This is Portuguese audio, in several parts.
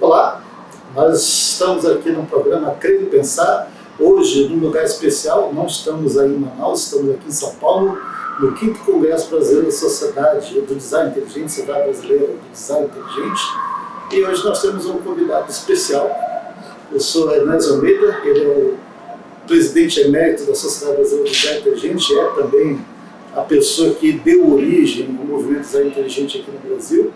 Olá, nós estamos aqui no programa Crer e Pensar, hoje num lugar especial. Não estamos aí em Manaus, estamos aqui em São Paulo, no 5º Congresso Brasileiro da Sociedade do Design Inteligente, Sociedade Brasileira do Design Inteligente, e hoje nós temos um convidado especial. Eu sou Ernesto Almeida, ele é o presidente emérito da Sociedade Brasileira do Design Inteligente, é também a pessoa que deu origem ao movimento Design Inteligente aqui no Brasil.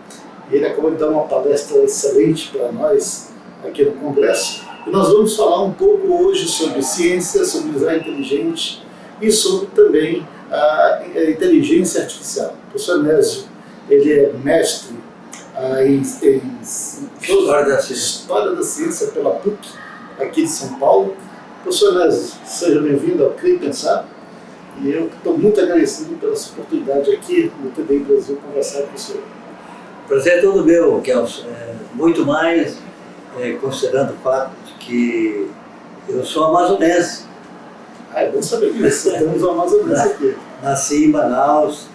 Ele acabou de dar uma palestra excelente para nós aqui no Congresso. E nós vamos falar um pouco hoje sobre ciência, sobre design inteligente e sobre também a inteligência artificial. O professor Nésio, ele é mestre em História da Ciência pela PUC, aqui de São Paulo. Professor Nésio, seja bem-vindo ao Crer e Pensar. E eu estou muito agradecido pela sua oportunidade aqui no TDI Brasil conversar com o senhor. Prazer é todo meu, Kelson. Muito mais, considerando o fato de que eu sou amazonense. É bom saber disso, temos um amazonense aqui. Nasci em Manaus,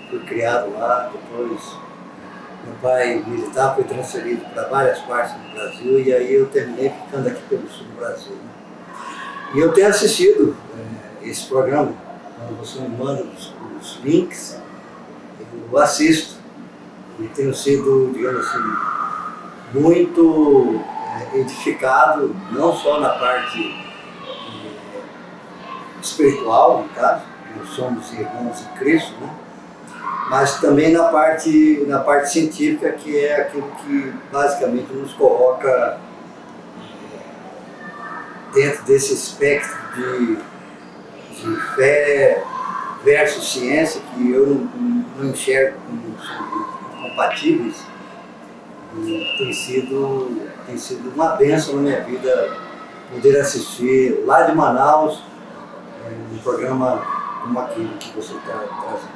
fui criado lá, depois meu pai militar foi transferido para várias partes do Brasil e aí eu terminei ficando aqui pelo sul do Brasil. E eu tenho assistido esse programa, quando você me manda os links, eu assisto. E tenho sido, digamos assim, muito edificado, não só na parte espiritual, no caso, nós somos irmãos em Cristo, né? Mas também na parte científica, que é aquilo que basicamente nos coloca dentro desse espectro de fé versus ciência, que eu não enxergo como compatíveis. E tem sido uma bênção na minha vida poder assistir lá de Manaus um programa como aquele que você está trazendo.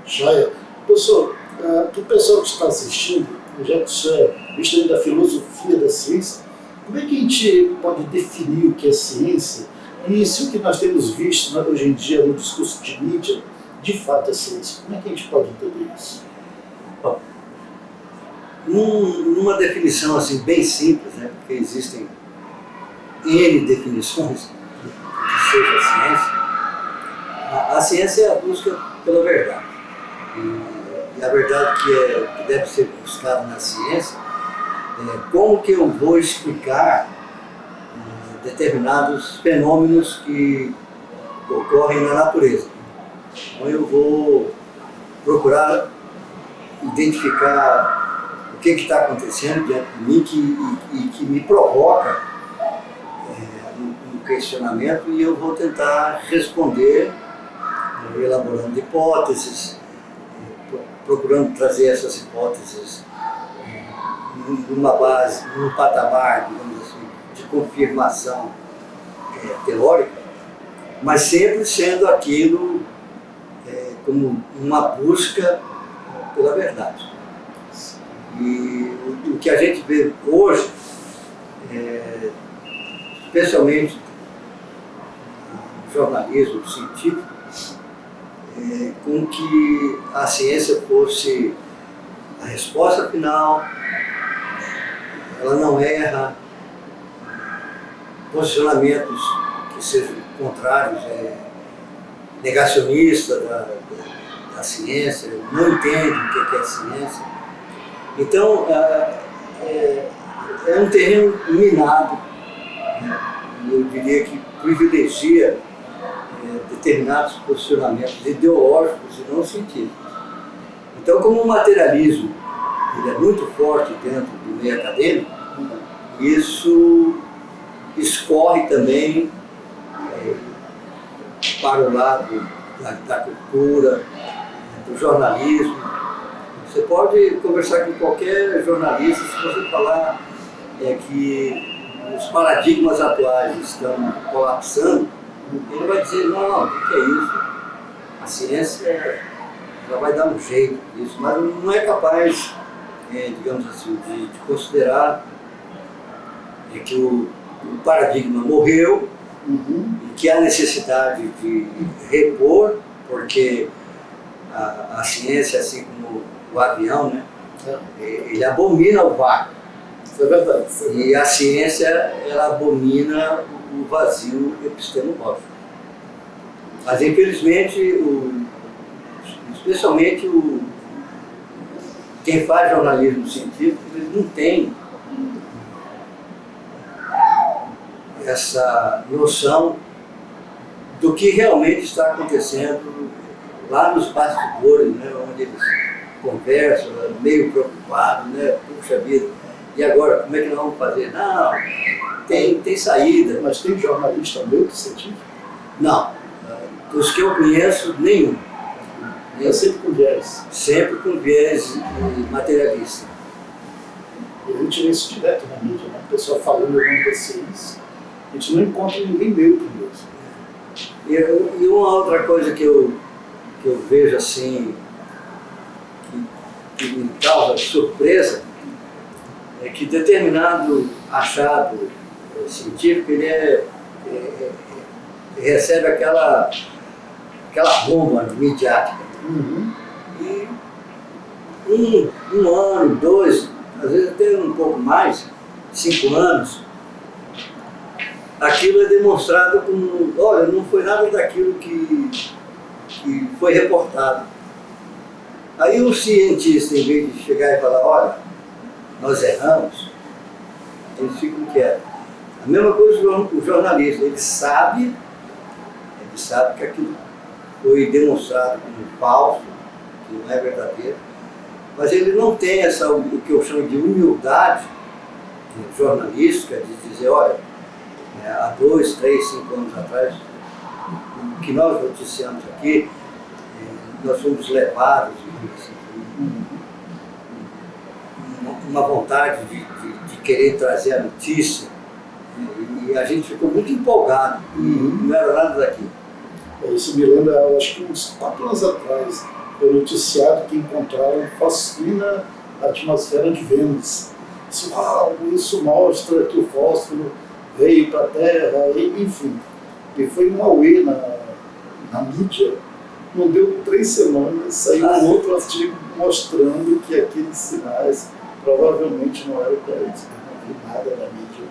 Joia. Professor, para o pessoal que está assistindo, já que o senhor é visto da filosofia da ciência, como é que a gente pode definir o que é ciência? E se o que nós temos visto hoje em dia no discurso de mídia, de fato é ciência, como é que a gente pode entender isso? Bom, numa definição assim bem simples, né, porque existem N definições que seja a ciência, a ciência é a busca pela verdade. E a verdade que deve ser buscada na ciência é como que eu vou explicar determinados fenômenos que ocorrem na natureza. Então eu vou procurar identificar o que está acontecendo diante de mim e que me provoca um questionamento, e eu vou tentar responder elaborando hipóteses, procurando trazer essas hipóteses numa base, num patamar, digamos assim, de confirmação teórica, mas sempre sendo aquilo como uma busca pela verdade. E o que a gente vê hoje, especialmente no jornalismo científico, com que a ciência fosse a resposta final, ela não erra, posicionamentos que sejam contrários, negacionista da ciência, não entende o que é ciência. Então, é um terreno minado, né? Eu diria que privilegia determinados posicionamentos ideológicos e não científicos. Então, como o materialismo ele é muito forte dentro do meio acadêmico, isso escorre também para o lado da cultura, do jornalismo. Você pode conversar com qualquer jornalista, se você falar que os paradigmas atuais estão colapsando, ele vai dizer, não, o que é isso? A ciência ela vai dar um jeito nisso, mas não é capaz, digamos assim, de considerar que o paradigma morreu, e que há necessidade de repor, porque a ciência, assim como o avião, né, Ele abomina o vácuo. Isso é verdade. Isso é verdade. E a ciência, ela abomina o vazio epistemológico. Mas, infelizmente, especialmente quem faz jornalismo científico, ele não tem essa noção do que realmente está acontecendo lá nos bastidores, né, onde eles conversam, meio preocupados, né, puxa vida, e agora, como é que nós vamos fazer? Não, tem saída. Mas tem jornalista neutro científico? Não, os que eu conheço, nenhum. É sempre com viés. Sempre com viés materialista. E a gente vê isso direto na mídia, né? O pessoal falando o nome da ciência. A gente não encontra ninguém neutro mesmo. E uma outra coisa que eu vejo assim, que me causa surpresa, é que determinado achado científico, ele recebe aquela bomba midiática. Uhum. E um ano, 2, às vezes até um pouco mais, 5 anos, aquilo é demonstrado como, olha, não foi nada daquilo que foi reportado. Aí o cientista, em vez de chegar e falar, olha, nós erramos, eles ficam quietos. A mesma coisa o jornalista, ele sabe que aquilo foi demonstrado como falso, que não é verdadeiro, mas ele não tem o que eu chamo de humildade jornalística, de dizer, olha, há 2, 3, 5 anos atrás, o que nós noticiamos aqui, nós fomos levados, assim, uma vontade de querer trazer a notícia, e a gente ficou muito empolgado, e não era nada daquilo. Isso me lembra, acho que uns 4 anos atrás, foi noticiado que encontraram fósforo na atmosfera de Vênus. Isso mostra que o fósforo veio para a Terra, enfim. E foi um auê na mídia. Não deu 3 semanas, saiu um outro artigo mostrando que aqueles sinais provavelmente não eram para eles. Não vi nada na mídia.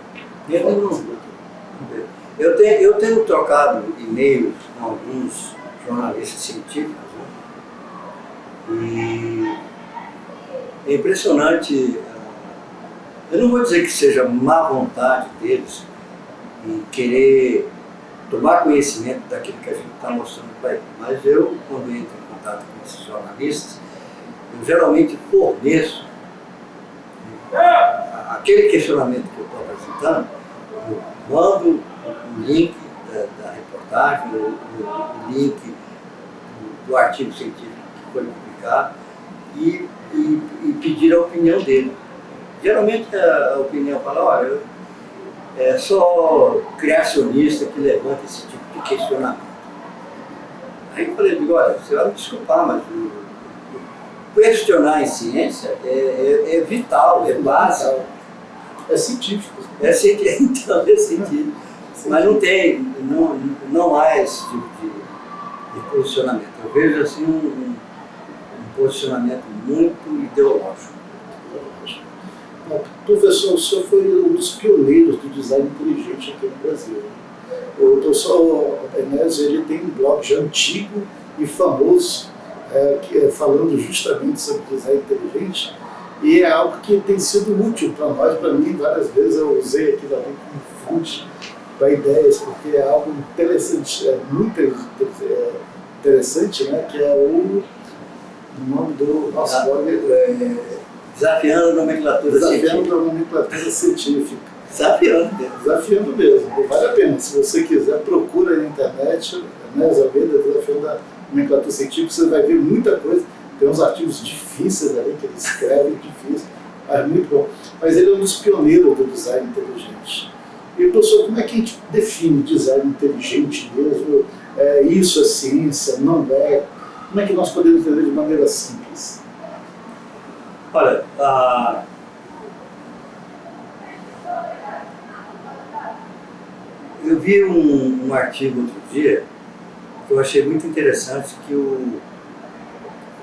Eu tenho trocado e-mails com alguns jornalistas científicos, né? E é impressionante, eu não vou dizer que seja má vontade deles em querer tomar conhecimento daquilo que a gente está mostrando para eles, mas eu, quando entro em contato com esses jornalistas, eu geralmente forneço aquele questionamento que eu estou apresentando, eu mando o link da reportagem, o link do artigo científico que foi publicado e pedir a opinião dele. Geralmente a opinião fala, olha, é só criacionista que levanta esse tipo de questionamento. Aí eu falei, olha, você vai me desculpar, mas questionar em ciência é vital, é básico. É científico. Então, é científico. Mas não há esse tipo de posicionamento. Eu vejo assim um posicionamento muito ideológico. Professor, o senhor foi um dos pioneiros do design inteligente aqui no Brasil. O professor Penésio, ele tem um blog já antigo e famoso, falando justamente sobre design inteligente, e é algo que tem sido útil para nós, para mim, várias vezes eu usei aquilo ali como fonte para ideias, porque é algo interessante, muito interessante, né, que é o nome do nosso blog. Desafiando a nomenclatura científica. Desafiando a nomenclatura científica. Desafiando mesmo. Vale a pena. Se você quiser, procura aí na internet, né, Desafiando a nomenclatura científica, você vai ver muita coisa. Tem uns artigos difíceis ali que ele escreve, difícil, mas muito bom. Mas ele é um dos pioneiros do design inteligente. E, professor, como é que a gente define design inteligente mesmo? Isso é ciência, não é? Como é que nós podemos entender de maneira simples? Olha, eu vi um artigo outro dia que eu achei muito interessante, que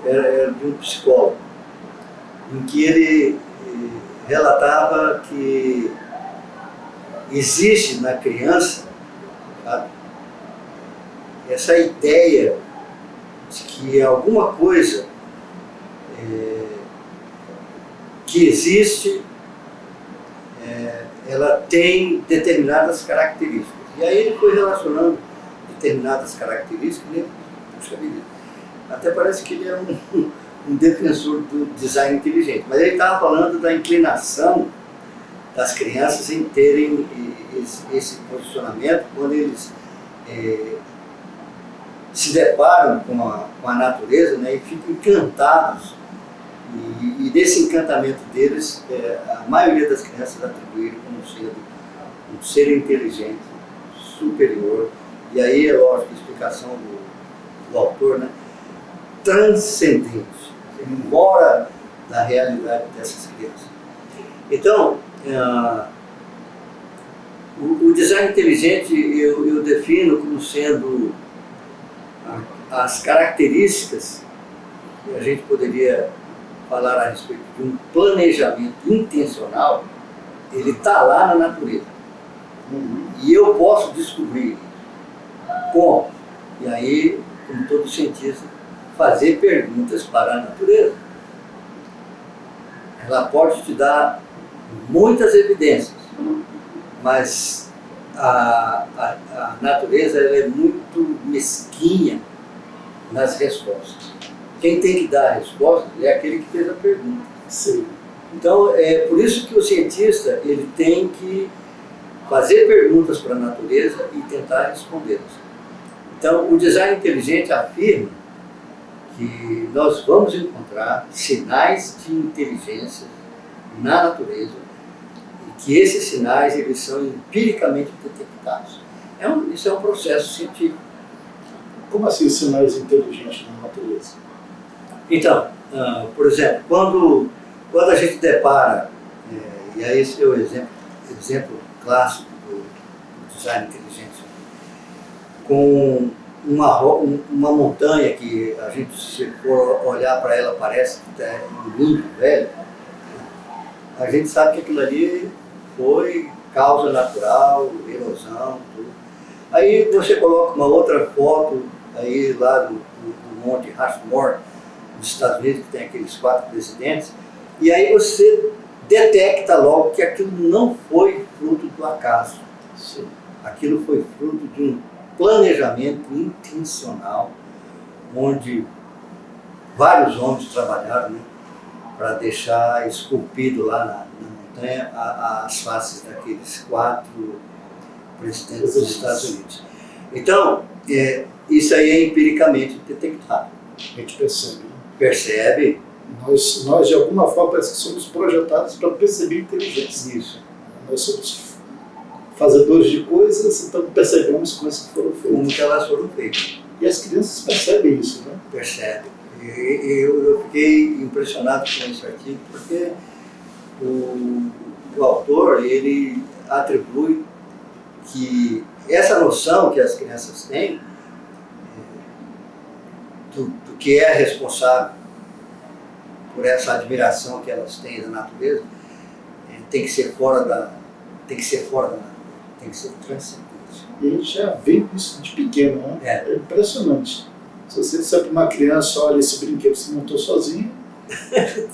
era de um psicólogo. em que ele relatava que existe na criança, sabe, essa ideia de que alguma coisa que existe, ela tem determinadas características. E aí ele foi relacionando determinadas características, né? Puxa vida, até parece que ele era um defensor do design inteligente, mas ele estava falando da inclinação das crianças em terem esse posicionamento quando eles se deparam com a natureza, né, e ficam encantados. E desse encantamento deles, a maioria das crianças atribuíram como sendo um ser inteligente, superior, e aí é lógico a explicação do autor, né, transcendente, embora da realidade dessas crianças. Então, o design inteligente eu defino como sendo as características que a gente poderia falar a respeito de um planejamento intencional. Ele está lá na natureza. E eu posso descobrir como. E aí, como todo cientista, fazer perguntas para a natureza. Ela pode te dar muitas evidências, mas a natureza ela é muito mesquinha nas respostas. Quem tem que dar a resposta é aquele que fez a pergunta. Sim. Então, é por isso que o cientista ele tem que fazer perguntas para a natureza e tentar respondê-las. Então, o design inteligente afirma que nós vamos encontrar sinais de inteligência na natureza e que esses sinais eles são empiricamente detectados. Isso é um processo científico. Como assim sinais inteligentes na natureza? Então, por exemplo, quando a gente depara, e aí esse é o exemplo clássico do design inteligente, com uma montanha que a gente, se for olhar para ela, parece que é um lindo velho, a gente sabe que aquilo ali foi causa natural, erosão, tudo. Aí você coloca uma outra foto aí lá do Monte Rushmore, nos Estados Unidos, que tem aqueles 4 presidentes, e aí você detecta logo que aquilo não foi fruto do acaso. Sim. Aquilo foi fruto de um planejamento intencional, onde vários homens trabalharam, né, para deixar esculpido lá na montanha as faces daqueles 4 presidentes dos Estados Unidos. Então, isso aí é empiricamente detectado. A gente percebe. Né? Percebe? Nós, de alguma forma, parece que somos projetados para perceber inteligência. Isso. Nós somos fazedores de coisas, então percebemos como que foram feitas. Como que elas foram feitas. E as crianças percebem isso, né? Percebem. Eu fiquei impressionado com esse artigo, porque o autor, ele atribui que essa noção que as crianças têm do que é responsável por essa admiração que elas têm da natureza, tem que ser fora da natureza, tem que ser transcendente. E a gente já vê isso de pequeno, né? É impressionante. Se você disser para uma criança, olha, esse brinquedo você montou sozinho,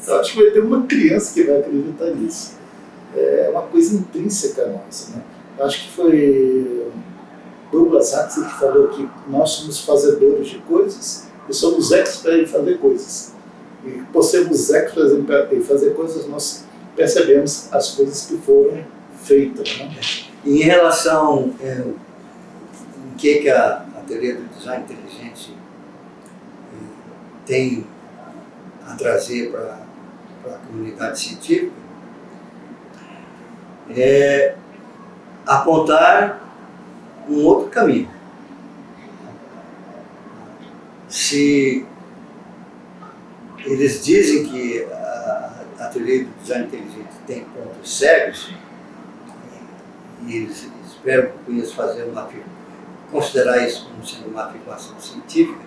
eu acho que vai ter uma criança que vai acreditar nisso. É uma coisa intrínseca nossa, né? Eu acho que foi Douglas Huxley que falou que nós somos fazedores de coisas e somos experts em fazer coisas. E por sermos experts em fazer coisas, nós percebemos as coisas que foram feitas, né? E em relação em que a teoria do design inteligente tem a trazer para a comunidade científica, é apontar um outro caminho. Se eles dizem que a teoria do design inteligente tem pontos cegos, e espero que conheça fazer considerar isso como sendo uma afirmação científica,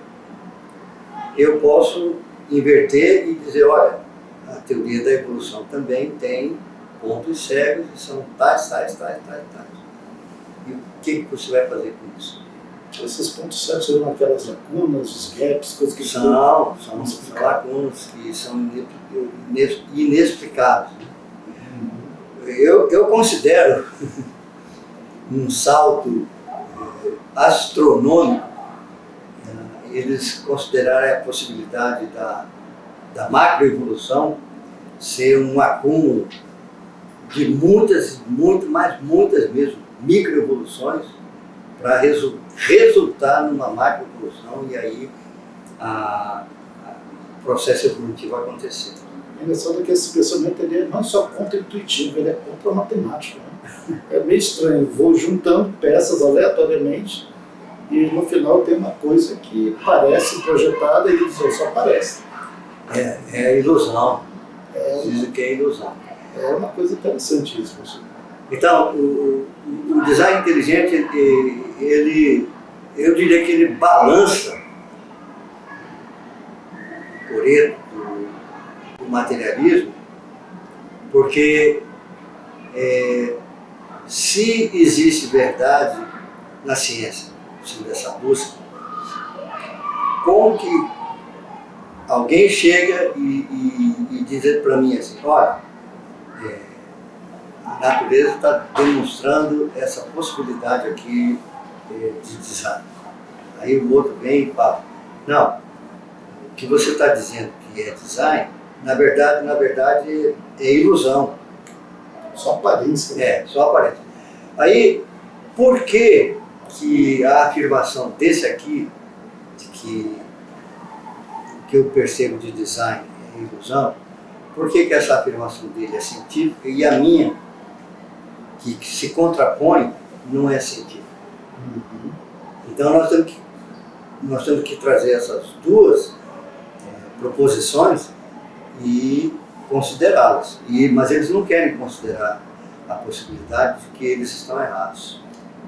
eu posso inverter e dizer, olha, a teoria da evolução também tem pontos cegos e são tais. E o que você vai fazer com isso? Esses pontos cegos seriam aquelas lacunas, os gaps, coisas que são lacunas que são inexplicáveis. Eu considero um salto astronômico eles considerarem a possibilidade da macroevolução ser um acúmulo de muitas mesmo, microevoluções para resultar numa macroevolução e aí o processo evolutivo acontecer. É engraçado que esse pensamento ele é não só contra-intuitivo, ele é contra-matemático. Né? É meio estranho, vou juntando peças aleatoriamente e no final tem uma coisa que parece projetada e só parece. É ilusão. Dizem que é ilusão. É uma coisa interessante isso, professor. Então, o design inteligente, eu diria que ele balança o coreto do materialismo, porque se existe verdade na ciência, dessa busca, como que alguém chega e diz para mim assim, olha, a natureza está demonstrando essa possibilidade aqui de design. Aí o outro vem e fala, não, o que você está dizendo que é design, na verdade é ilusão. Só aparência. Né? Só aparência. Aí, por que a afirmação desse aqui, de que o que eu percebo de design é ilusão, por que essa afirmação dele é científica e a minha, que se contrapõe, não é científica? Uhum. Então nós temos que trazer essas duas proposições e considerá-las. Mas eles não querem considerar a possibilidade de que eles estão errados.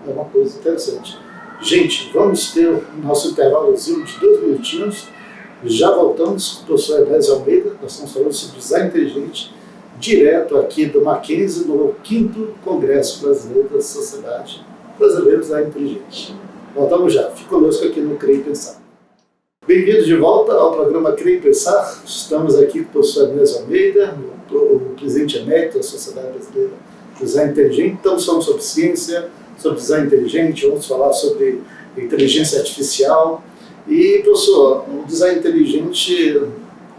É uma coisa interessante. Gente, vamos ter o nosso intervalozinho de 2 minutinhos. Já voltamos com o professor Edésio Almeida. Nós estamos falando sobre design inteligente, direto aqui do Mackenzie, no 5º Congresso Brasileiro da Sociedade Brasileira de Design Inteligente. Voltamos já. Fique conosco aqui no CREI Pensar. Bem-vindos de volta ao programa CREI Pensar. Estamos aqui com o professor Edésio Almeida, o presidente emérito da Sociedade Brasileira de Design Inteligente. Estamos falando sobre ciência, sobre design inteligente, vamos falar sobre inteligência artificial. E, professor, o design inteligente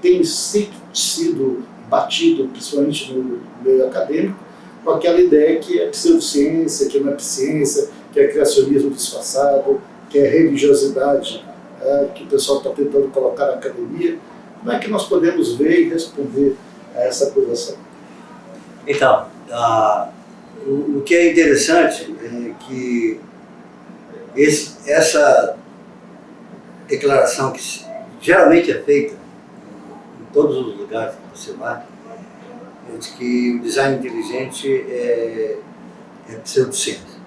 tem sido batido, principalmente no meio acadêmico, com aquela ideia que é pseudociência, que não é ciência, que é criacionismo disfarçado, que é religiosidade, que o pessoal está tentando colocar na academia. Como é que nós podemos ver e responder a essa acusação? Então, o que é interessante é que essa declaração que geralmente é feita em todos os lugares que você vai, é de que o design inteligente é pseudociência.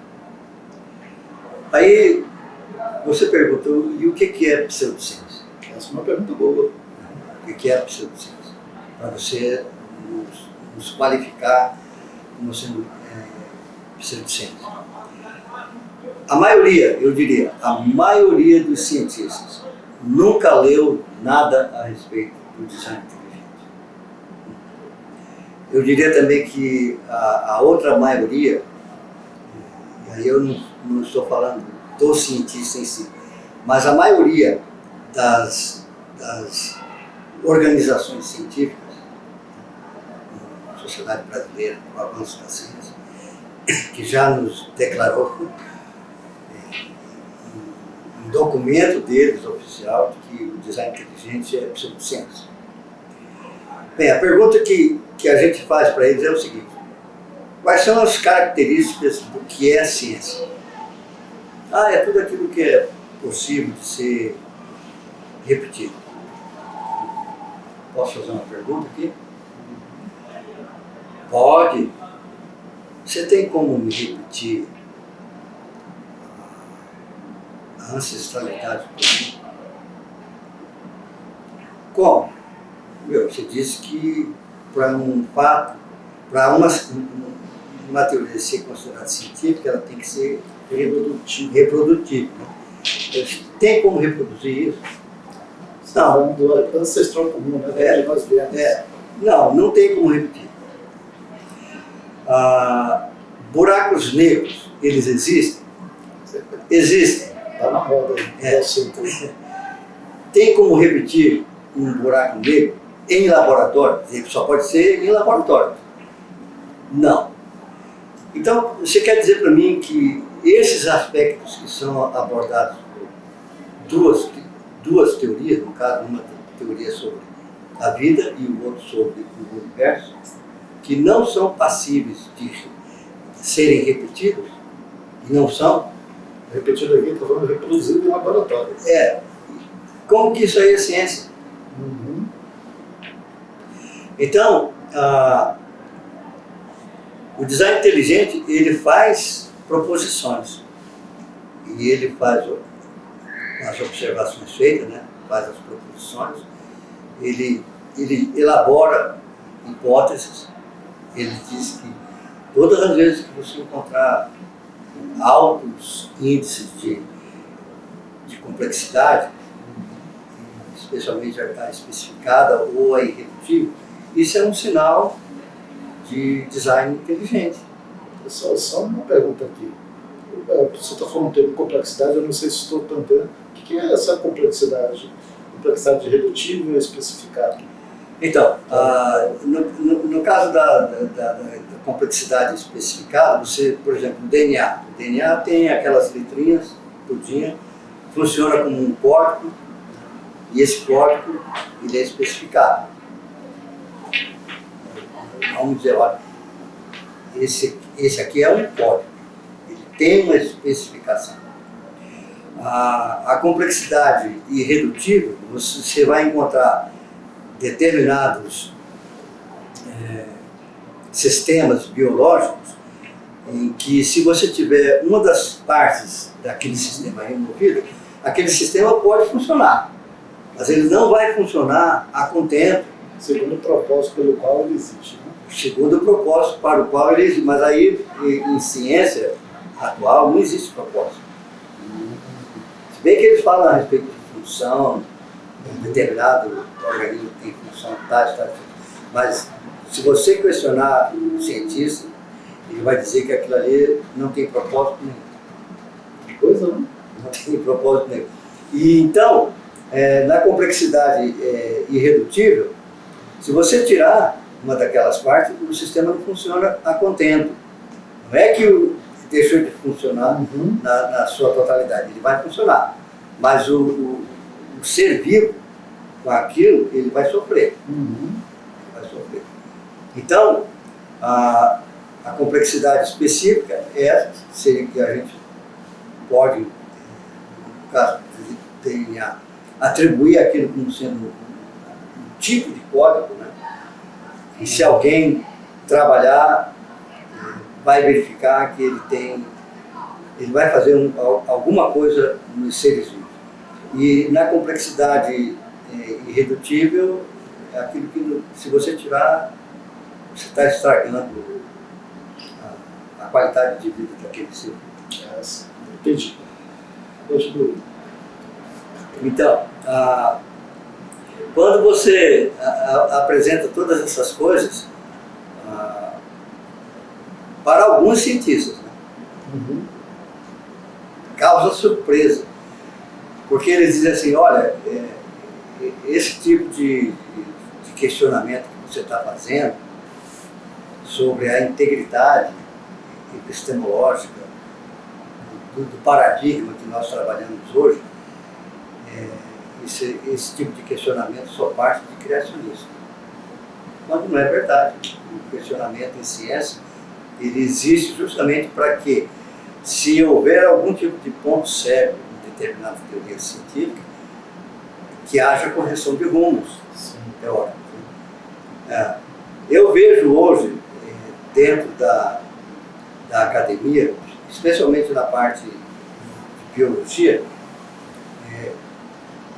Aí você pergunta, e o que é pseudociência? Essa é uma pergunta boa. O que é pseudociência? Para você nos qualificar como sendo pseudociência. A maioria, eu diria, a maioria dos cientistas nunca leu nada a respeito do design inteligente. Eu diria também que a outra maioria, e aí eu não estou falando do cientista em si, mas a maioria das organizações científicas, Sociedade Brasileira para o Avanço da Ciência, que já nos declarou um documento deles oficial de que o design inteligente é pseudociência. Bem, a pergunta que a gente faz para eles é o seguinte: quais são as características do que é ciência? É tudo aquilo que é possível de ser repetido. Posso fazer uma pergunta aqui? Pode. Você tem como me repetir a ancestralidade comum? Como? Você disse que um fato, para uma teoria ser considerada científica, ela tem que ser reprodutível. Né? Tem como reproduzir isso? Não. Do ancestral comum, né? De nós viemos. Não tem como repetir. Buracos negros, eles existem? Existem. Está na moda. Tem como repetir um buraco negro em laboratório? Ele só pode ser em laboratório. Não. Então, você quer dizer para mim que esses aspectos que são abordados por duas teorias, no caso, uma teoria sobre a vida e o outro sobre o universo, que não são passíveis de serem repetidos, e não são. Repetido aqui, está falando reproduzido em laboratório. Como que isso aí é ciência? Uhum. Então, o design inteligente, ele faz proposições. E ele faz as observações feitas, né? Faz as proposições, ele elabora hipóteses, ele diz que todas as vezes que você encontrar altos índices de complexidade, especialmente a especificada ou a irredutível, isso é um sinal de design inteligente. Pessoal, só uma pergunta aqui. Você está falando um termo de complexidade, eu não sei se estou entendendo. O que é essa complexidade? Complexidade redutível e especificada? Então, no caso da complexidade especificada, você, por exemplo, o DNA. O DNA tem aquelas letrinhas, tudinho, funciona como um código, e esse código ele é especificado. Vamos dizer, olha, esse aqui é um código, ele tem uma especificação. A complexidade irredutível, você vai encontrar determinados sistemas biológicos em que, se você tiver uma das partes daquele sistema removida, aquele sistema pode funcionar, mas ele não vai funcionar a contento. Segundo o propósito pelo qual ele existe. Né? Segundo o propósito para o qual ele existe. Mas aí, em ciência atual, não existe propósito. Se bem que eles falam a respeito de função, um determinado organismo tem função tais, mas se você questionar o cientista, ele vai dizer que aquilo ali não tem propósito nenhum. Que coisa, não? Não tem propósito nenhum. E então, na complexidade irredutível, se você tirar uma daquelas partes, o sistema não funciona a contento. Não é que deixou de funcionar na sua totalidade, ele vai funcionar. Mas o ser vivo, com aquilo, ele vai sofrer. Então, a complexidade específica seria que a gente pode, no caso do DNA, atribuir aquilo como sendo um tipo de código, né? E se alguém trabalhar, vai verificar que ele vai fazer alguma coisa nos seres vivos. E na complexidade irredutível, é aquilo que, se você tirar, você está estragando a qualidade de vida daquele ser. Entendi. Continue. Então, quando você apresenta todas essas coisas para alguns cientistas, né? Causa surpresa, porque eles dizem assim, olha, esse tipo de questionamento que você está fazendo sobre a integridade epistemológica do paradigma que nós trabalhamos hoje, esse tipo de questionamento só parte de criacionismo. Quando não é verdade. O questionamento em ciência, ele existe justamente para que, se houver algum tipo de ponto cego em determinada teoria científica, que haja correção de rumos teóricos. Eu vejo hoje, dentro da academia, especialmente na parte de biologia,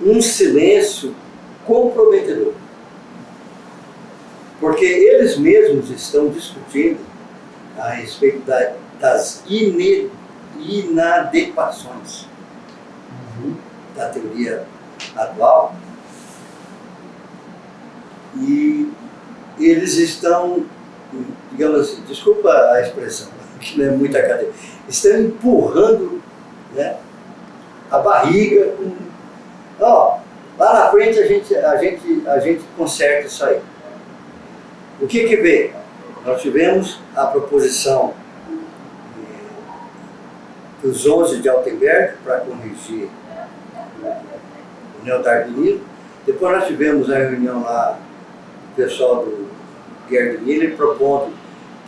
um silêncio comprometedor. porque eles mesmos estão discutindo a respeito das inadequações da teoria atual, e eles estão, digamos assim, desculpa a expressão, que não é muito acadêmica, estão empurrando, né, a barriga. Ó, lá na frente a gente conserta isso aí. O que veio? Nós tivemos a proposição dos 11 de Altenberg para corrigir o neodarwinismo. Depois nós tivemos a reunião lá, o pessoal do Gerd Miller propondo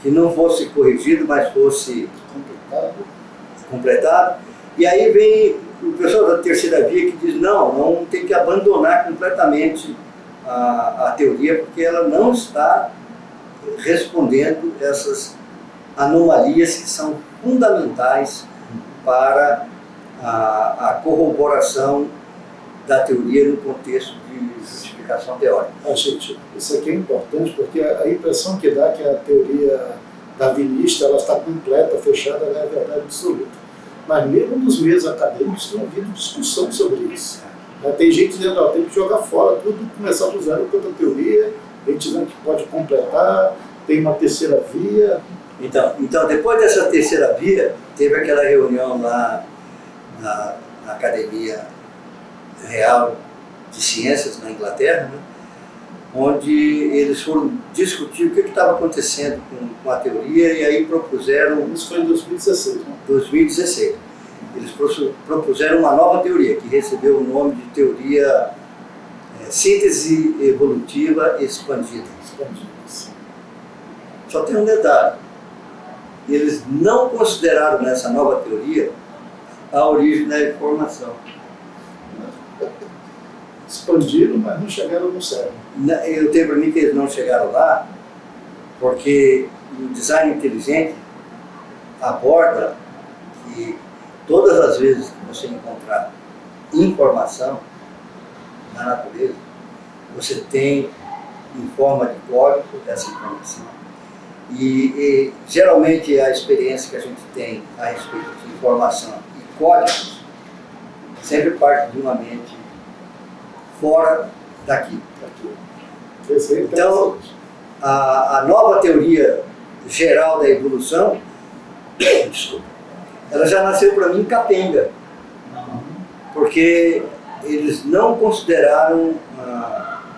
que não fosse corrigido, mas fosse completado. E aí vem o pessoal da terceira via que diz, não tem que abandonar completamente a teoria, porque ela não está respondendo essas anomalias que são fundamentais para a corroboração da teoria no contexto de justificação teórica. Gente, isso aqui é importante porque a impressão que dá que a teoria darwinista ela está completa, fechada, ela é a verdade absoluta. Mas mesmo nos meios acadêmicos tem havido discussão sobre isso. Tem gente dizendo, tem que jogar fora tudo, começar do zero com a teoria, tem gente dizendo que pode completar, tem uma terceira via. Então, depois dessa terceira via, teve aquela reunião lá na Academia Real de Ciências, na Inglaterra, né, onde eles foram discutir o que estava acontecendo com a teoria, e aí propuseram... Isso foi em 2016, né? 2016. Eles propuseram uma nova teoria, que recebeu o nome de teoria síntese evolutiva expandida. Só tem um detalhe. Eles não consideraram nessa nova teoria a origem da informação. Expandiram, mas não chegaram no cérebro. Eu tenho para mim que eles não chegaram lá, porque o design inteligente aborda que todas as vezes que você encontrar informação na natureza, você tem em forma de código essa informação. E geralmente a experiência que a gente tem a respeito de informação e códigos sempre parte de uma mente fora daqui. Então, a nova teoria geral da evolução, desculpa, ela já nasceu para mim capenga, porque eles não consideraram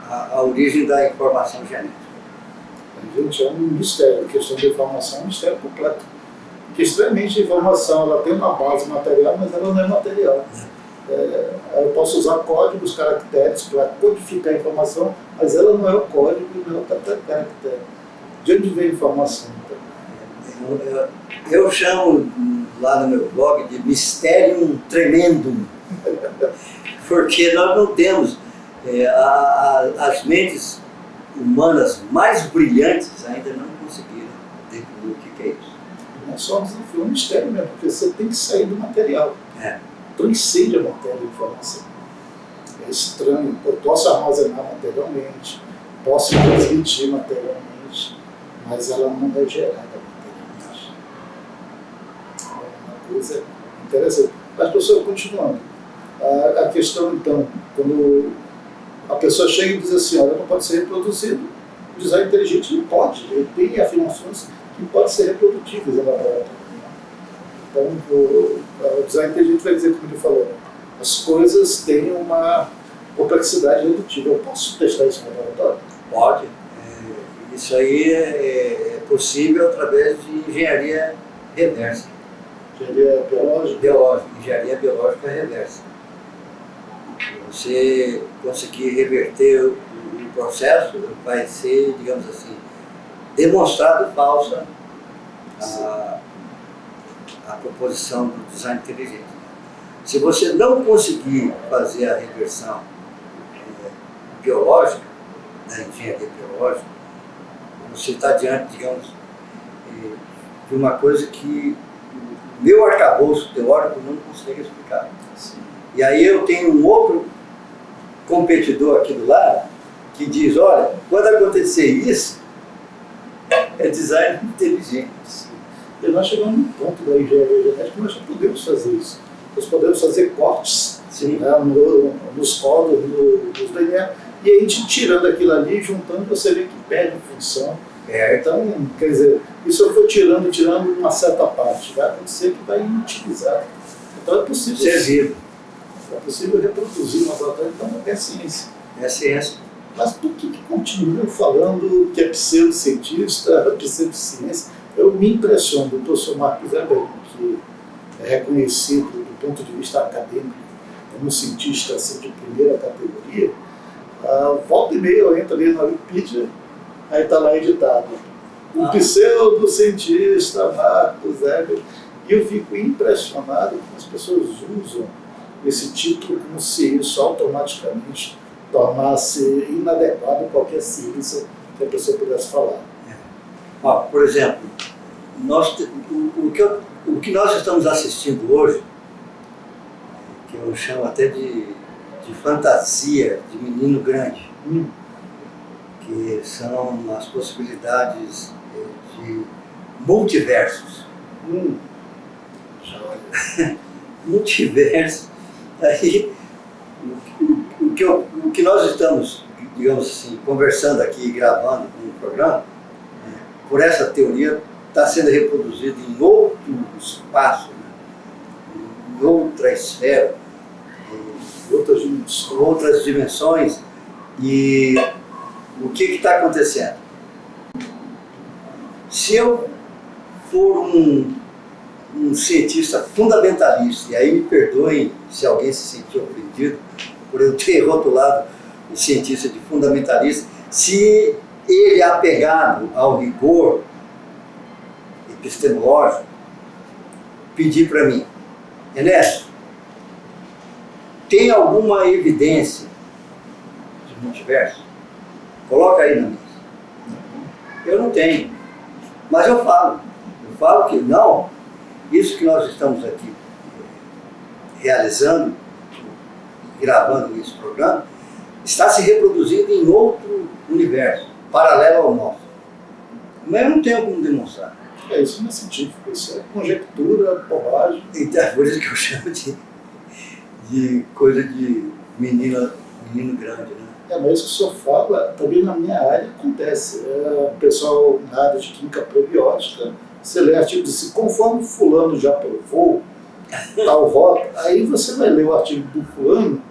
a origem da informação genética. Gente, é um mistério. A questão da informação é um mistério completo. Porque extremamente a informação ela tem uma base material, mas ela não é material. Eu posso usar códigos, caracteres para codificar a informação, mas ela não é o código e não é o caractere. De onde vem a informação? Então? Eu chamo lá no meu blog de Mysterium Tremendum, porque nós não temos as mentes humanas mais brilhantes ainda não conseguiram definir o que é isso. Não é só um desafio, é um mistério mesmo, porque você tem que sair do material. Transcende a matéria de informação. É estranho. Eu posso armazenar materialmente, posso transmitir materialmente, mas ela não é gerada materialmente. É uma coisa interessante. Mas, professor, continuando. A questão, então, quando a pessoa chega e diz assim, olha, não pode ser reproduzido. O design inteligente não pode. Ele tem afirmações que podem ser reprodutíveis em laboratório. Então, o design inteligente vai dizer, como ele falou, as coisas têm uma complexidade redutível. Eu posso testar isso no laboratório? Pode. Isso aí é possível através de engenharia reversa. Engenharia biológica? Biológica. Engenharia biológica reversa. Você conseguir reverter o processo, vai ser, digamos assim, demonstrado falsa a proposição do design inteligente. Se você não conseguir fazer a reversão biológica, da engenharia biológica, você está diante, digamos, de uma coisa que o meu arcabouço teórico não consegue explicar. Sim. E aí eu tenho um outro competidor aqui do lado que diz, olha, quando acontecer isso, É design inteligente. E nós chegamos num ponto da engenharia genética que nós já podemos fazer isso. Nós podemos fazer cortes, né, nos códigos, nos DNA, e a gente tirando aquilo ali, juntando, você vê que perde função. Então, quer dizer, isso eu for tirando uma certa parte, vai acontecer que vai inutilizar. Então é possível. É possível reproduzir uma batalha, então é ciência. É ciência. Mas por que continuam falando que é pseudocientista, pseudociência? Eu me impressiono, o professor Marcos Weber, que é reconhecido do ponto de vista acadêmico como um cientista assim, de primeira categoria, volta e meia eu entro ali na Wikipedia, aí está lá editado. O pseudocientista Marcos Weber, e eu fico impressionado como as pessoas usam esse título como se isso automaticamente tornasse inadequado qualquer ciência que a pessoa pudesse falar. Por exemplo, o que nós estamos assistindo hoje, que eu chamo até de fantasia de menino grande, que são as possibilidades de multiversos. Multiverso. Aí, o que nós estamos, digamos assim, conversando aqui, gravando no programa, por essa teoria, está sendo reproduzido em outro espaço, em outra esfera, em outras dimensões. E o que está acontecendo? Se eu for um cientista fundamentalista, e aí me perdoem se alguém se sentiu ofendido por eu ter rotulado o cientista de fundamentalista, se ele é apegado ao rigor epistemológico, pedir para mim, Ernesto, tem alguma evidência de multiverso? Coloca aí na mesa. Eu não tenho, mas eu falo que não, isso que nós estamos aqui realizando, gravando esse programa, está se reproduzindo em outro universo, paralelo ao nosso. Mas eu não tenho como demonstrar. Isso não é científico, isso é conjectura, bobagem. Então é por isso que eu chamo de coisa de menino grande, né? Mas isso que o senhor fala, também na minha área acontece. O pessoal na área de química probiótica, você lê artigo assim, conforme fulano já provou, tal rota, aí você vai ler o artigo do fulano,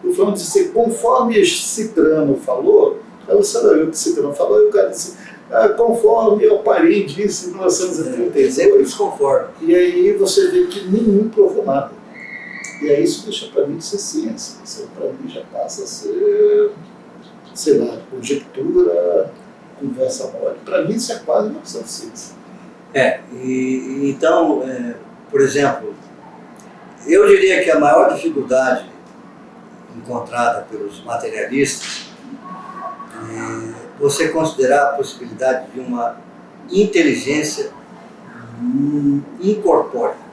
e o fulano diz assim, conforme Citrano falou, aí você vai ver o que Citrano falou, e o cara diz assim, conforme o Paris disse em 1932. Sempre conforme. E aí você vê que nenhum provou nada. E aí isso deixa para mim de ser ciência. Isso para mim já passa a ser, sei lá, conjectura, conversa mole. Para mim isso é quase uma pseudociência. Então, por exemplo, eu diria que a maior dificuldade encontrada pelos materialistas é você considerar a possibilidade de uma inteligência incorpórea.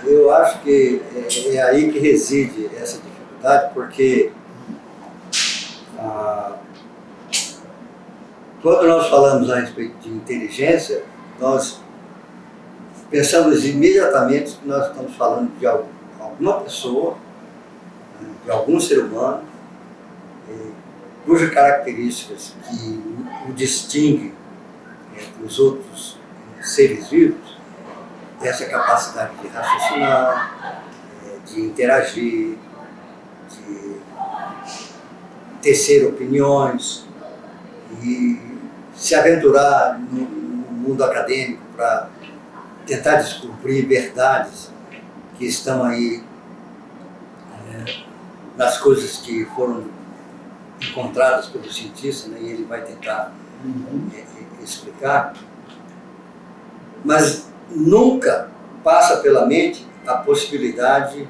Eu acho que é aí que reside essa dificuldade, porque quando nós falamos a respeito de inteligência, nós pensamos imediatamente que nós estamos falando de alguma pessoa, de algum ser humano, cujas características que o distingue dos outros seres vivos, essa capacidade de raciocinar, de interagir, de tecer opiniões e se aventurar no mundo acadêmico para tentar descobrir verdades que estão aí nas coisas que foram encontradas pelo cientista, né, e ele vai tentar explicar. Mas nunca passa pela mente a possibilidade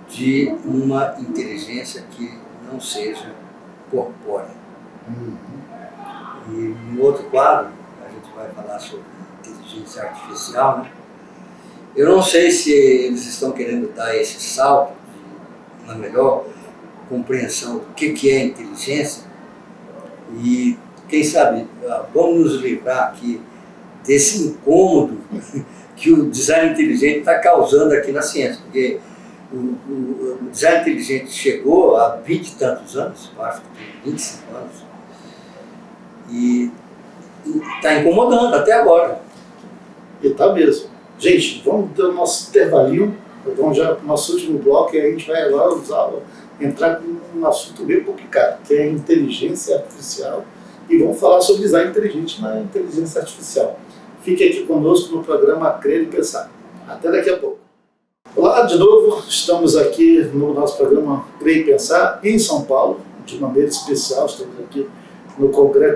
de uma inteligência que não seja corpórea. E no outro quadro, a gente vai falar sobre inteligência artificial, né? Eu não sei se eles estão querendo dar esse salto de uma melhor compreensão do que é inteligência, E quem sabe, vamos nos livrar aqui desse incômodo que o design inteligente está causando aqui na ciência, porque o design inteligente chegou há 20 e tantos anos, eu acho que tem 25 anos, e está incomodando até agora. E tá mesmo. Gente, vamos ter o nosso intervalinho, vamos já para o nosso último bloco, e aí a gente vai agora entrar com um assunto bem complicado, que é a inteligência artificial, e vamos falar sobre design inteligente na inteligência artificial. Fique aqui conosco no programa Crer e Pensar. Até daqui a pouco. Olá, de novo, estamos aqui no nosso programa Crer e Pensar, em São Paulo, de maneira especial. Estamos aqui no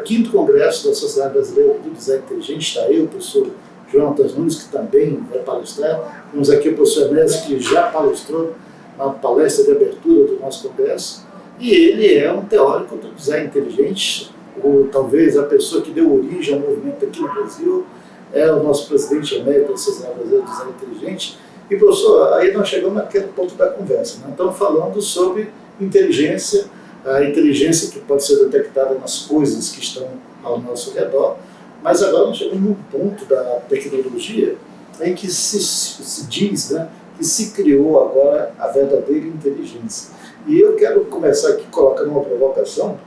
quinto Congresso da Sociedade Brasileira do Design Inteligente. Está eu, o professor Jonatas Nunes, que também vai palestrar. Temos aqui o professor Ernesto, que já palestrou na palestra de abertura do nosso congresso. E ele é um teórico do design inteligente, ou talvez a pessoa que deu origem ao movimento aqui no Brasil. É o nosso presidente emérito da Sociedade Brasileira do Design Inteligente. E, professor, aí nós chegamos naquele ponto da conversa, né? Estamos falando sobre inteligência, a inteligência que pode ser detectada nas coisas que estão ao nosso redor, mas agora nós chegamos num ponto da tecnologia em que se diz, né, que se criou agora a verdadeira inteligência. E eu quero começar aqui colocando uma provocação,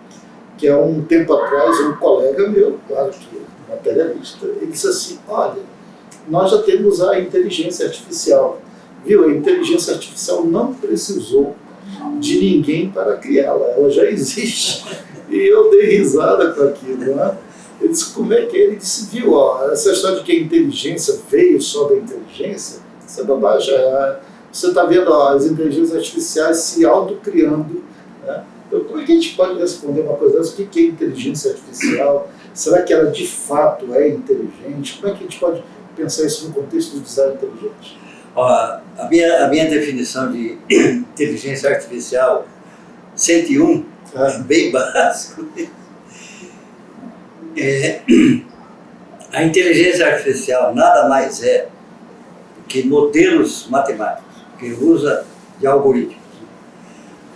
que há um tempo atrás um colega meu, claro que materialista, ele disse assim: olha, nós já temos a inteligência artificial, viu? A inteligência artificial não precisou de ninguém para criá-la, ela já existe. E eu dei risada com aquilo, né? Ele disse: como é que é? Ele disse: viu, ó, essa história de que a inteligência veio só da inteligência, isso é bobagem. Você está vendo, ó, as inteligências artificiais se autocriando, né? Então, como é que a gente pode responder uma coisa dessa? O que é inteligência artificial? Será que ela de fato é inteligente? Como é que a gente pode pensar isso no contexto do design inteligente? A minha definição de inteligência artificial 101, bem básico, a inteligência artificial nada mais é do que modelos matemáticos, que usa de algoritmos.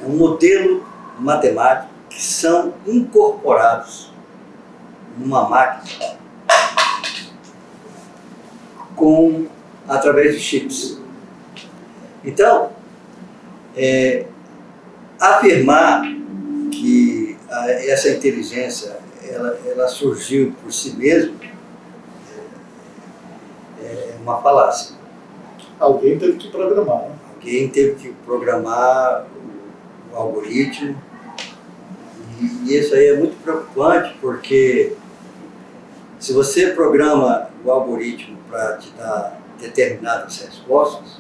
É um modelo matemático que são incorporados numa máquina através de chips. Então, afirmar que essa inteligência ela surgiu por si mesma é uma falácia. Alguém teve que programar, né? Alguém teve que programar o algoritmo, e isso aí é muito preocupante, porque se você programa o algoritmo para te dar determinadas respostas,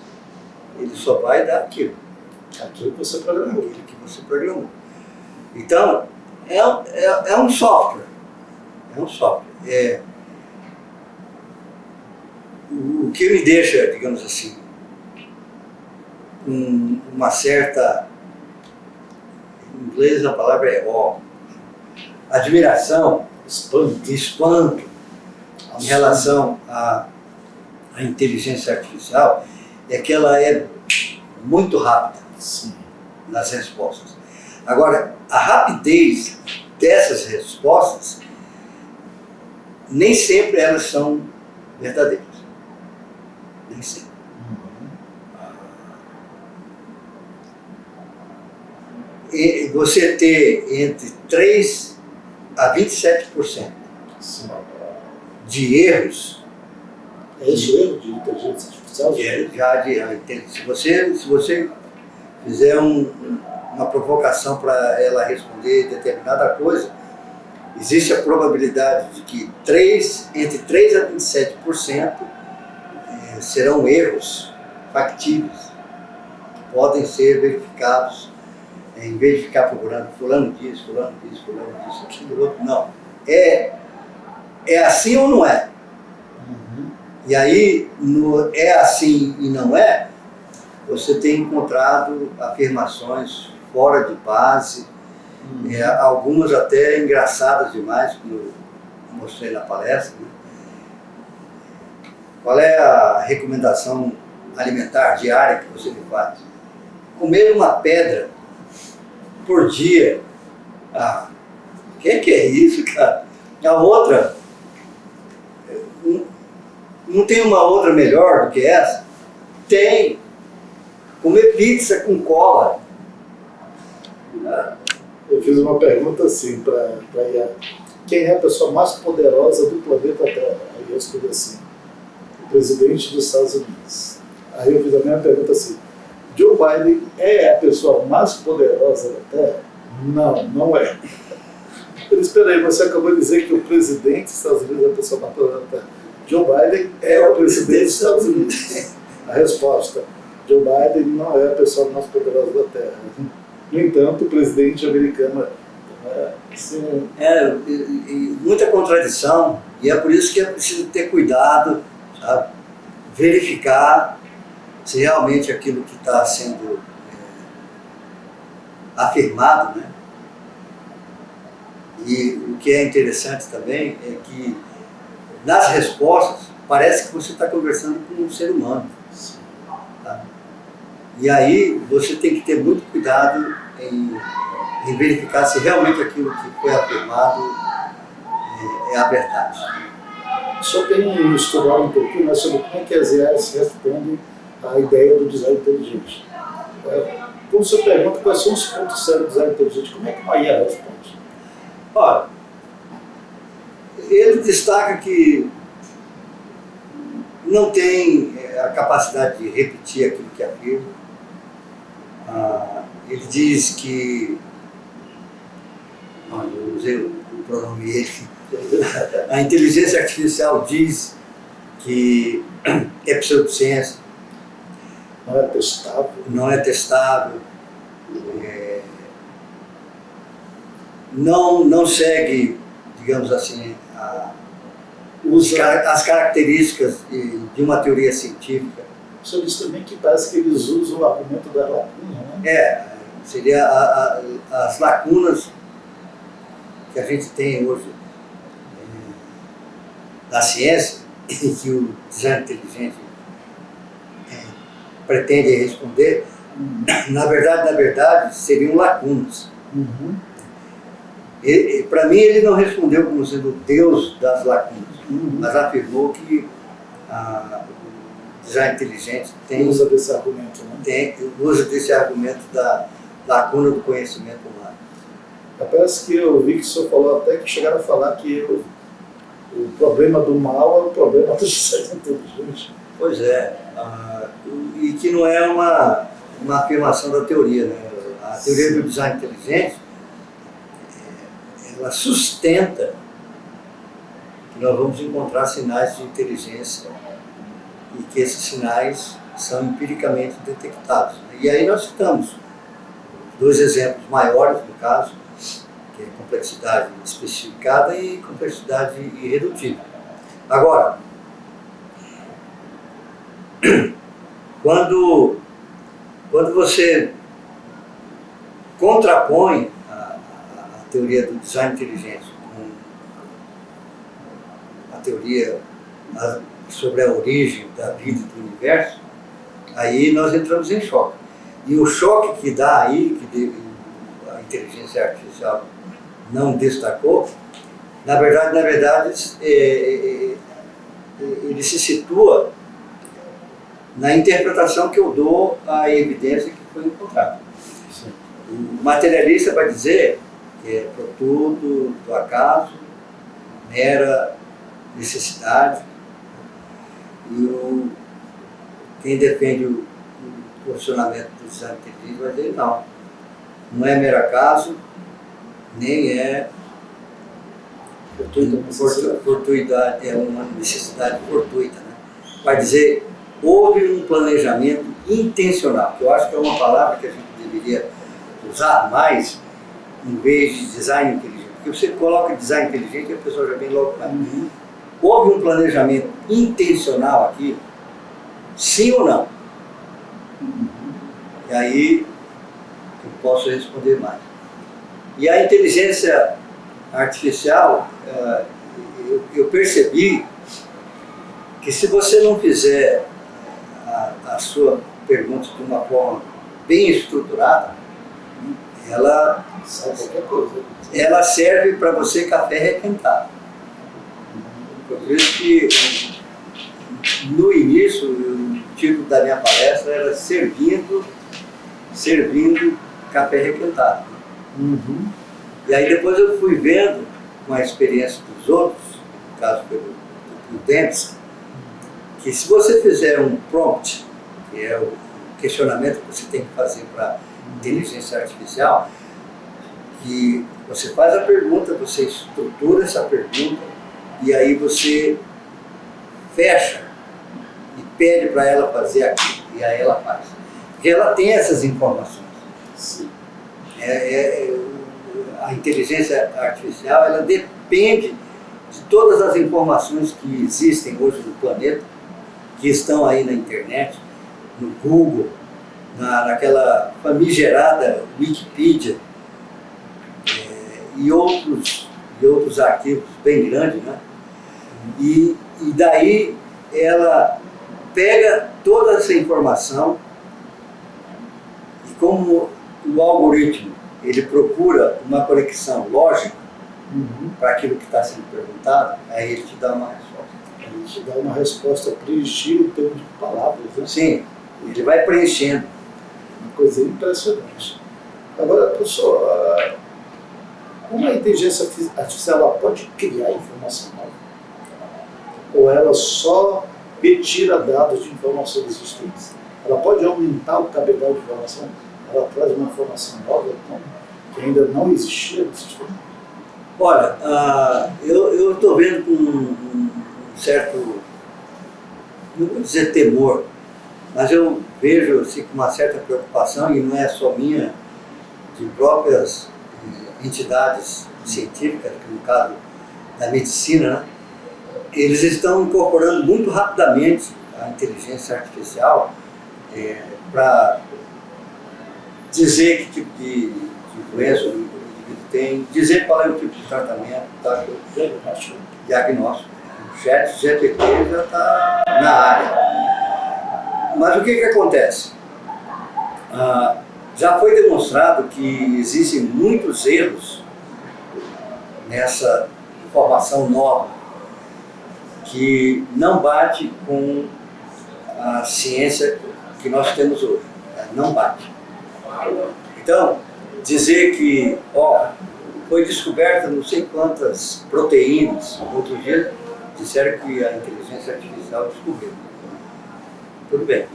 ele só vai dar aquilo que você programou. Aquilo que você programou. Então, é um software. É um software. O que me deixa, digamos assim, com uma certa, em inglês a palavra é admiração, espanto em relação à inteligência artificial, é que ela é muito rápida. Sim. Nas respostas. Agora, a rapidez dessas respostas, nem sempre elas são verdadeiras. Nem sempre. E você ter entre 3 a 27% Sim. de erros. É isso, erro de inteligência artificial? Se você fizer uma provocação para ela responder determinada coisa, existe a probabilidade de que entre 3 a 27% serão erros factíveis, que podem ser verificados, em vez de ficar procurando fulano disso, aquilo outro. Não. É assim ou não é? Uhum. E aí, no é assim e não é, você tem encontrado afirmações fora de base, algumas até engraçadas demais, como eu mostrei na palestra, né? Qual é a recomendação alimentar diária que você me faz? Comer uma pedra por dia. Que é isso, cara? A outra, não tem uma outra melhor do que essa? Tem. Comer pizza com cola. Eu fiz uma pergunta assim para Ian. Quem é a pessoa mais poderosa do planeta Terra? Aí eu escolhi assim, o presidente dos Estados Unidos. Aí eu fiz a mesma pergunta assim, Joe Biden é a pessoa mais poderosa da Terra? Não, não é. Eu disse, espera aí, você acabou de dizer que o presidente dos Estados Unidos é a pessoa mais poderosa da Terra. Joe Biden é o presidente dos Estados Unidos. A resposta, Joe Biden não é a pessoa mais poderosa da Terra. No entanto, o presidente americano sim. Muita contradição, e é por isso que é preciso ter cuidado, sabe? Verificar se realmente aquilo que está sendo afirmado, né? E o que é interessante também é que nas respostas parece que você está conversando com um ser humano. Tá? E aí você tem que ter muito cuidado em verificar se realmente aquilo que foi afirmado é a verdade. Só tem estudado um pouquinho, né, sobre como é que as IAs respondem à ideia do design inteligente. Quando você pergunta quais são os pontos sérios do design inteligente, como é que uma IA responde? Olha, ele destaca que não tem a capacidade de repetir aquilo que afirma. Ele diz que, eu usei o pronome ele, a inteligência artificial diz que é pseudociência. Não é testável. Não é testável. Não segue, digamos assim, as características de uma teoria científica. O senhor disse também que parece que eles usam o argumento da lacuna, né? Seria as lacunas que a gente tem hoje na ciência, e que o design inteligente pretende responder, na verdade, seriam lacunas. Uhum. Para mim, ele não respondeu como sendo o Deus das lacunas, mas afirmou que o design inteligente usa desse argumento, né? Usa desse argumento da lacuna do conhecimento humano. Parece que eu vi que o senhor falou até que chegaram a falar que o problema do mal é o problema do design inteligente. Pois é, e que não é uma afirmação da teoria, né? A teoria do design inteligente, ela sustenta que nós vamos encontrar sinais de inteligência e que esses sinais são empiricamente detectados. E aí nós citamos dois exemplos maiores, no caso, que é complexidade especificada e complexidade irredutível. Agora, quando você contrapõe a teoria do design inteligente com a teoria sobre a origem da vida e do universo, aí nós entramos em choque. E o choque que dá aí, que a inteligência artificial não destacou, na verdade ele se situa na interpretação que eu dou à evidência que foi encontrada. O materialista vai dizer que é produto do acaso, mera necessidade, e quem defende o posicionamento do design inteligente vai dizer não é mero acaso, nem é fortuidade, é uma necessidade fortuita. Né? Vai dizer, houve um planejamento intencional, que eu acho que é uma palavra que a gente deveria usar mais, em vez de design inteligente. Porque você coloca design inteligente e a pessoa já vem logo para mim. Houve um planejamento intencional aqui, sim ou não? E aí eu posso responder mais. E a inteligência artificial, eu percebi que se você não fizer a sua pergunta de uma forma bem estruturada, ela, Sabe qualquer coisa. ela serve para você café requentado. Por isso que no início o título da minha palestra era servindo café requentado. Uhum. E aí depois eu fui vendo, com a experiência dos outros, no caso do Dempsey, que se você fizer um prompt, que é o questionamento que você tem que fazer para inteligência artificial, que você faz a pergunta, você estrutura essa pergunta e aí você fecha e pede para ela fazer aquilo, e aí ela faz. E ela tem essas informações. Sim. A inteligência artificial, ela depende de todas as informações que existem hoje no planeta, que estão aí na internet, no Google, naquela famigerada Wikipedia, e outros arquivos bem grandes, né? E daí ela pega toda essa informação e como o algoritmo ele procura uma conexão lógica para aquilo que está sendo perguntado, aí ele te dá uma resposta. Ele te dá uma resposta preenchida em termos de palavras, né? Sim, ele vai preenchendo. Uma coisa impressionante. Agora, professor, como a inteligência artificial ela pode criar informação nova? Ou ela só retira dados de informações existentes? Ela pode aumentar o cabedal de informação? Ela traz uma informação nova que ainda não existia no sistema? Olha, eu estou vendo com um certo, não vou dizer temor, mas eu vejo assim, com uma certa preocupação, e não é só minha, de próprias entidades científicas, no caso da medicina, né? Eles estão incorporando muito rapidamente a inteligência artificial para dizer que tipo de doença o indivíduo tem, dizer qual é o tipo de tratamento, diagnóstico. O chat GPT já está na área. Mas o que acontece? Já foi demonstrado que existem muitos erros nessa informação nova que não bate com a ciência que nós temos hoje. Não bate. Então, dizer que foi descoberta não sei quantas proteínas, outro dia disseram que a inteligência artificial descobriu. Tudo bem.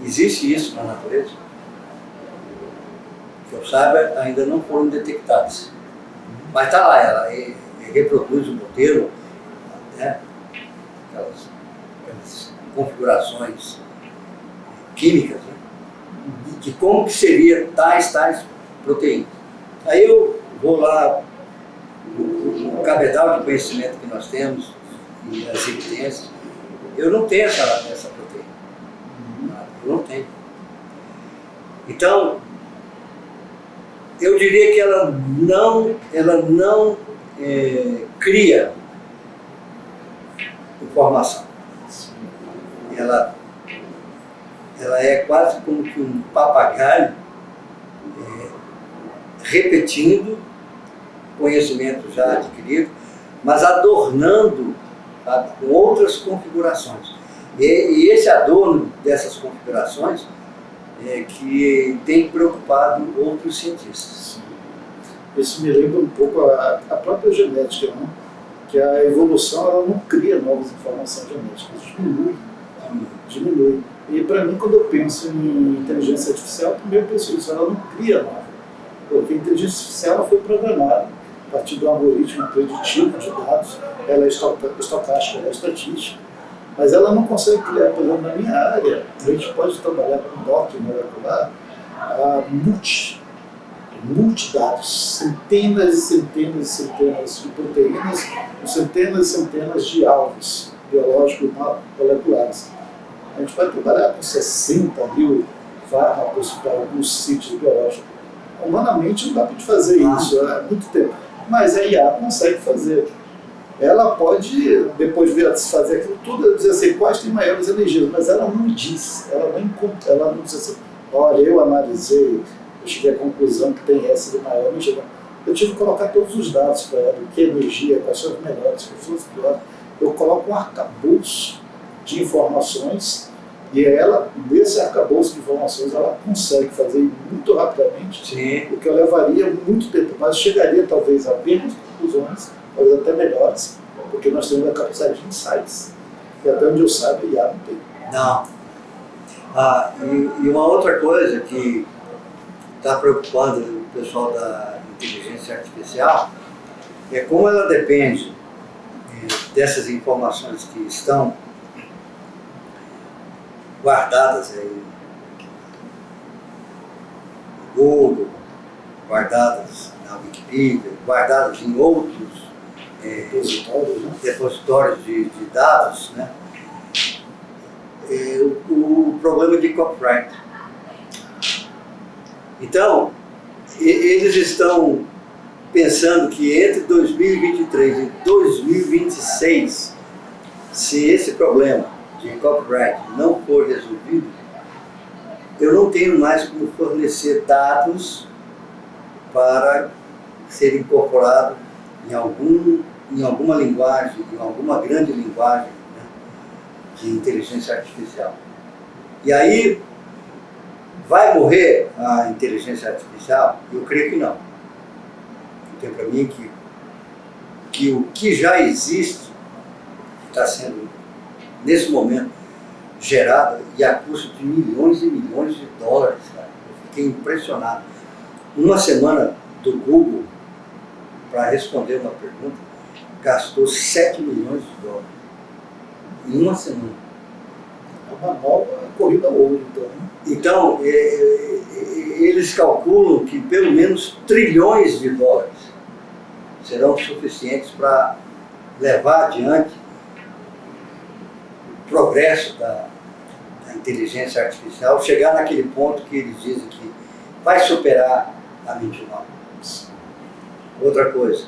Existe isso na natureza? Que eu saiba, ainda não foram detectadas. Mas está lá, ela reproduz o modelo, né? Aquelas configurações químicas, né? De como que seria tais proteínas. Aí eu vou lá, o cabedal de conhecimento que nós temos e as evidências, eu não tenho essa proteína. Eu não tenho. Então, eu diria que ela não cria informação. Ela é quase como que um papagaio repetindo conhecimento já adquirido, mas adornando, sabe, com outras configurações. E esse adorno dessas configurações que tem preocupado outros cientistas. Isso me lembra um pouco a própria genética, né? Que a evolução ela não cria novas informações genéticas, diminui. E para mim, quando eu penso em inteligência artificial, primeiro eu penso isso, ela não cria nova. Porque a inteligência artificial ela foi programada a partir do algoritmo preditivo de dados, ela é estocástica, ela é estatística, mas ela não consegue criar, por exemplo, na minha área, a gente pode trabalhar com doctrine molecular, multidados, centenas e centenas e centenas de proteínas, com centenas e centenas de alvos biológicos moleculares. A gente vai trabalhar com 60 mil fármacos para alguns sítios biológicos. Humanamente não dá para fazer isso, é muito tempo. Mas a IA consegue fazer. Ela pode, depois de fazer aquilo tudo, dizer assim, quais têm maiores energias, mas ela não diz, ela não diz assim, olha, eu analisei eu cheguei à conclusão que tem S de maior e geral. Eu tive que colocar todos os dados para ela, o que é energia, quais são as melhores, quais são as piores. Eu coloco um arcabouço de informações e ela, nesse arcabouço de informações, ela consegue fazer muito rapidamente. Sim. O que eu levaria muito tempo, mas chegaria talvez a menos conclusões, talvez até melhores, porque nós temos a capacidade de insights. E até onde eu saiba, IA não tem. Não. E uma outra coisa que está preocupando o pessoal da inteligência artificial é como ela depende dessas informações que estão guardadas aí no Google, guardadas na Wikipedia, guardadas em outros depositórios de dados, né? O problema de copyright. Então, eles estão pensando que entre 2023 e 2026, se esse problema de copyright não for resolvido, eu não tenho mais como fornecer dados para ser incorporado em alguma linguagem, em alguma grande linguagem, né, de inteligência artificial. E aí, vai morrer a inteligência artificial? Eu creio que não. Tem para mim que o que já existe está sendo, nesse momento, gerado e a custo de milhões e milhões de dólares. Cara. Eu fiquei impressionado. Uma semana do Google, para responder uma pergunta, gastou 7 milhões de dólares. Em uma semana. É uma nova corrida ao ouro, então. Então, eles calculam que pelo menos trilhões de dólares serão suficientes para levar adiante o progresso da inteligência artificial, chegar naquele ponto que eles dizem que vai superar a mente humana. Outra coisa,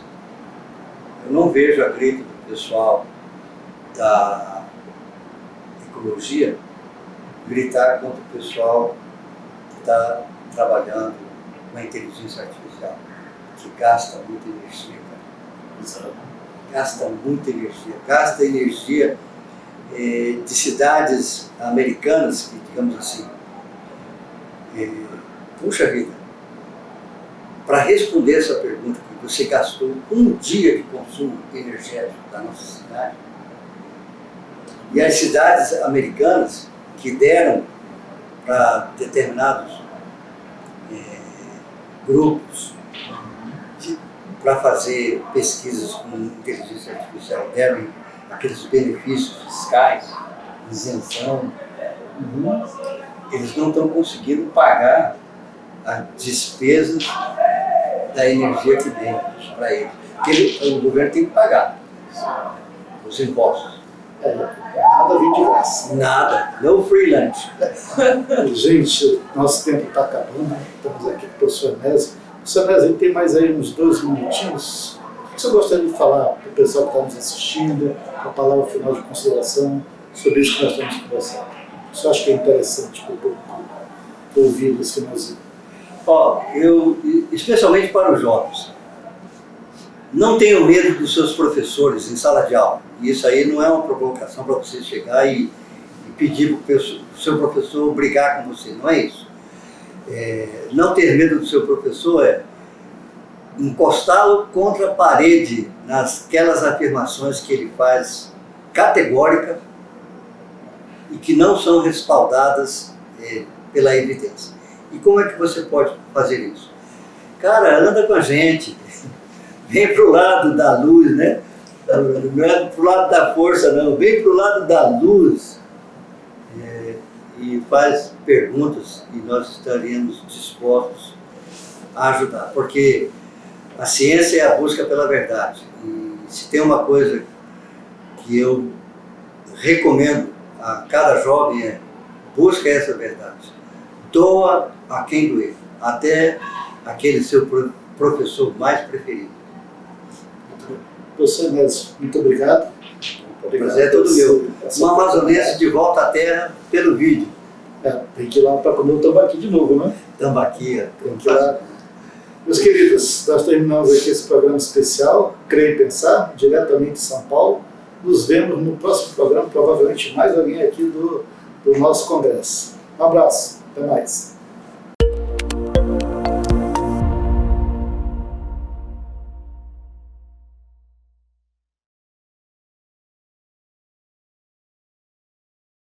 eu não vejo a grita do pessoal da ecologia gritar contra o pessoal que está trabalhando com a inteligência artificial, que gasta muita energia, cara. Gasta muita energia. Gasta energia de cidades americanas, que, digamos assim, puxa vida, para responder essa pergunta, que você gastou um dia de consumo energético da nossa cidade, e as cidades americanas que deram para determinados grupos para fazer pesquisas com inteligência artificial, deram aqueles benefícios fiscais, isenção, eles não estão conseguindo pagar as despesas da energia que vem para eles. Porque o governo tem que pagar os impostos. Nada vem de graça. Nada, no free lunch. Gente, nosso tempo está acabando, estamos aqui com o professor Nézio. Professor Nézio, tem mais aí uns 2 minutinhos. O que você gostaria de falar para o pessoal que está nos assistindo, a palavra final de consideração sobre isso que nós estamos conversando? Você acha que é interessante para o público ouvir esse finalzinho? Especialmente para os jovens, não tenham medo dos seus professores em sala de aula. E isso aí não é uma provocação para você chegar e pedir para o seu professor brigar com você, não é isso. Não ter medo do seu professor é encostá-lo contra a parede nasquelas afirmações que ele faz categóricas e que não são respaldadas pela evidência. E como é que você pode fazer isso? Cara, anda com a gente, vem para o lado da luz, né? Não é para o lado da força, não, vem para o lado da luz e faz perguntas e nós estaríamos dispostos a ajudar, porque a ciência é a busca pela verdade. E se tem uma coisa que eu recomendo a cada jovem busca essa verdade. Doa a quem doer, até aquele seu professor mais preferido. Professor Nézio, muito obrigado. O prazer é todo meu. Um amazonense de volta à terra pelo vídeo. Tem que ir lá para comer o tambaqui de novo, né? Tambaqui. Tem que ir lá. Meus queridos, nós terminamos aqui esse programa especial, Crer e Pensar, diretamente de São Paulo. Nos vemos no próximo programa, provavelmente mais alguém aqui do nosso congresso. Um abraço, até mais.